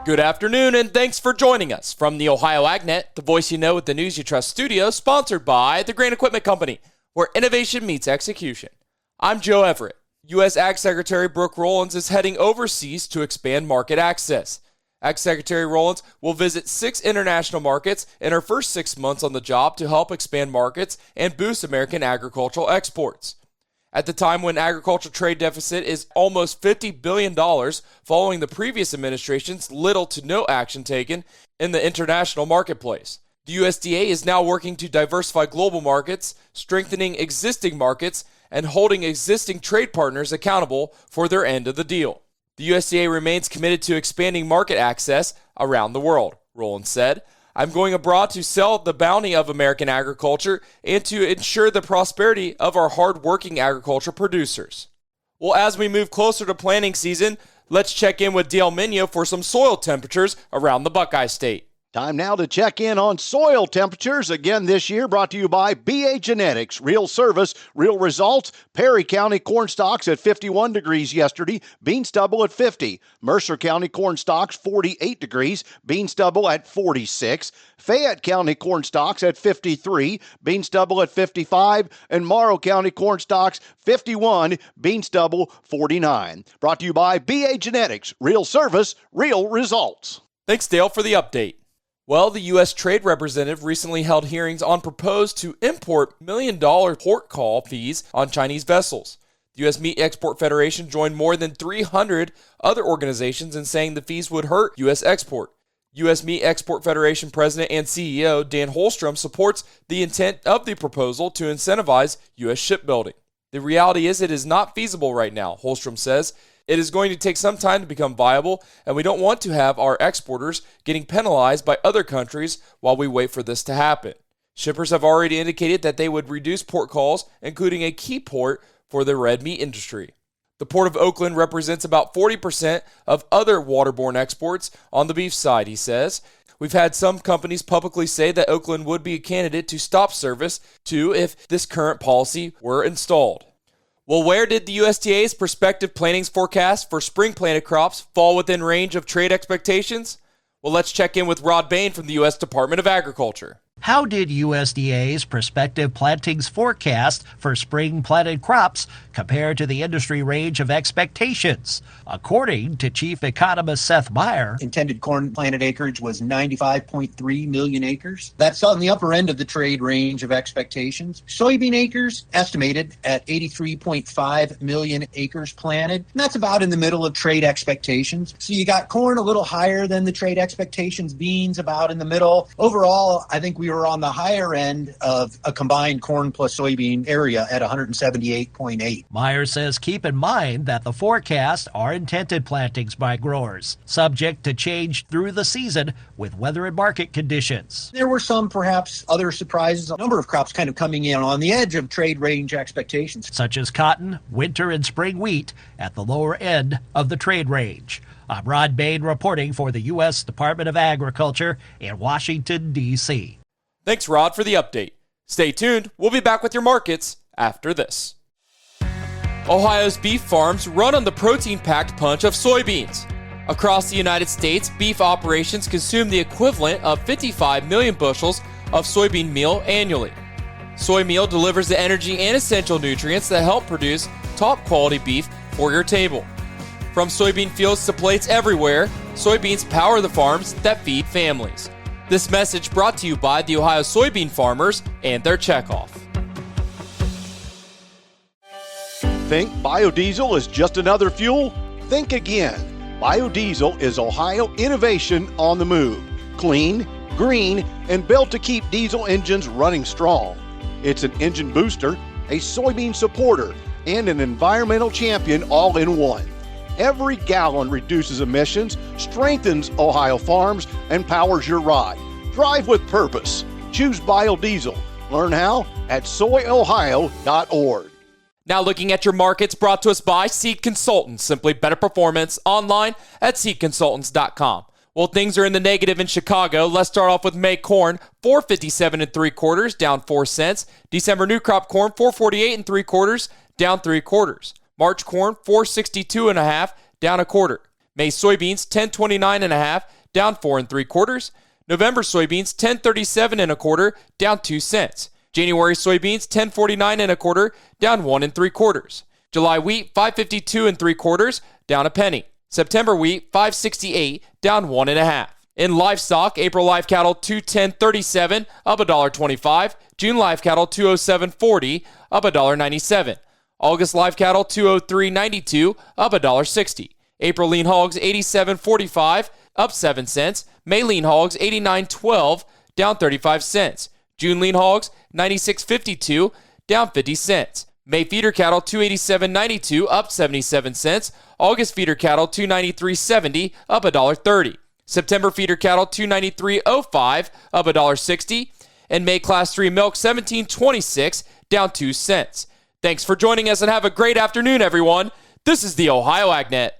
Good afternoon, and thanks for joining us from the Ohio AgNet, the voice you know with the news you trust studio, sponsored by the Grain Equipment Company, where innovation meets execution. I'm Joe Everett. U.S. Ag Secretary Brooke Rollins is heading overseas to expand market access. Ag Secretary Rollins will visit 6 international markets in her first 6 months on the job to help expand markets and boost American agricultural exports. At the time when agricultural trade deficit is almost $50 billion following the previous administration's little to no action taken in the international marketplace. The USDA is now working to diversify global markets, strengthening existing markets, and holding existing trade partners accountable for their end of the deal. The USDA remains committed to expanding market access around the world, Rollins said. I'm going abroad to sell the bounty of American agriculture and to ensure the prosperity of our hard-working agriculture producers. Well, as we move closer to planting season, let's check in with Dale Minio for some soil temperatures around the Buckeye State. Time now to check in on soil temperatures again this year, brought to you by BA Genetics. Real service, real results. Perry County corn stalks at 51 degrees yesterday, bean stubble at 50. Mercer County corn stalks 48 degrees, bean stubble at 46. Fayette County corn stalks at 53, bean stubble at 55, and Morrow County corn stalks 51, bean stubble 49. Brought to you by BA Genetics. Real service, real results. Thanks, Dale, for the update. Well, the U.S. Trade Representative recently held hearings on proposed to import $1 million port call fees on Chinese vessels. The U.S. Meat Export Federation joined more than 300 other organizations in saying the fees would hurt U.S. export. U.S. Meat Export Federation President and CEO Dan Holstrom supports the intent of the proposal to incentivize U.S. shipbuilding. The reality is it is not feasible right now, Holstrom says. It is going to take some time to become viable, and we don't want to have our exporters getting penalized by other countries while we wait for this to happen. Shippers have already indicated that they would reduce port calls, including a key port for the red meat industry. The Port of Oakland represents about 40% of other waterborne exports on the beef side, he says. We've had some companies publicly say that Oakland would be a candidate to stop service to if this current policy were installed. Well, where did the USDA's prospective plantings forecast for spring planted crops fall within range of trade expectations? Well, let's check in with Rod Bain from the U.S. Department of Agriculture. How did USDA's prospective plantings forecast for spring planted crops compare to the industry range of expectations? According to Chief Economist Seth Meyer, intended corn planted acreage was 95.3 million acres. That's on the upper end of the trade range of expectations. Soybean acres estimated at 83.5 million acres planted. And that's about in the middle of trade expectations. So you got corn a little higher than the trade expectations, beans about in the middle. Overall, I think we were on the higher end of a combined corn plus soybean area at 178.8. Meyer says keep in mind that the forecasts are intended plantings by growers, subject to change through the season with weather and market conditions. There were some perhaps other surprises, a number of crops kind of coming in on the edge of trade range expectations, such as cotton, winter and spring wheat at the lower end of the trade range. I'm Rod Bain reporting for the U.S. Department of Agriculture in Washington, D.C. Thanks, Rod, for the update. Stay tuned. We'll be back with your markets after this. Ohio's beef farms run on the protein-packed punch of soybeans. Across the United States, beef operations consume the equivalent of 55 million bushels of soybean meal annually. Soy meal delivers the energy and essential nutrients that help produce top-quality beef for your table. From soybean fields to plates everywhere, soybeans power the farms that feed families. This message brought to you by the Ohio soybean farmers and their checkoff. Think biodiesel is just another fuel? Think again. Biodiesel is Ohio innovation on the move. Clean, green, and built to keep diesel engines running strong. It's an engine booster, a soybean supporter, and an environmental champion all in one. Every gallon reduces emissions, strengthens Ohio farms, and powers your ride. Drive with purpose. Choose biodiesel. Learn how at soyohio.org. Now looking at your markets, brought to us by Seed Consultants. Simply better performance online at seedconsultants.com. Well, things are in the negative in Chicago. Let's start off with May corn, $4.57 3/4, down 4 cents. December new crop corn, $4.48 3/4, down 3/4. March corn, $4.62 1/2, down 1/4. May soybeans 10.29.5, down 4 3/4. November soybeans 10.37 1/4, down 2 cents. January soybeans 10.49 1/4, down 1 3/4. July wheat 5.52 3/4, down a penny. September wheat 5.68, down 1 1/2. In livestock, April live cattle 210.37, up $1.25. June live cattle 207.40, up $1.97. August live cattle 203.92, up $1.60. April lean hogs 87.45, up 7 cents. May lean hogs 89.12, down 35 cents. June lean hogs 96.52, down 50 cents. May feeder cattle 287.92, up 77 cents. August feeder cattle 293.70, up $1.30. September feeder cattle 293.05, up $1.60. And May class 3 milk 17.26, down 2 cents. Thanks for joining us and have a great afternoon, everyone. This is the Ohio AgNet.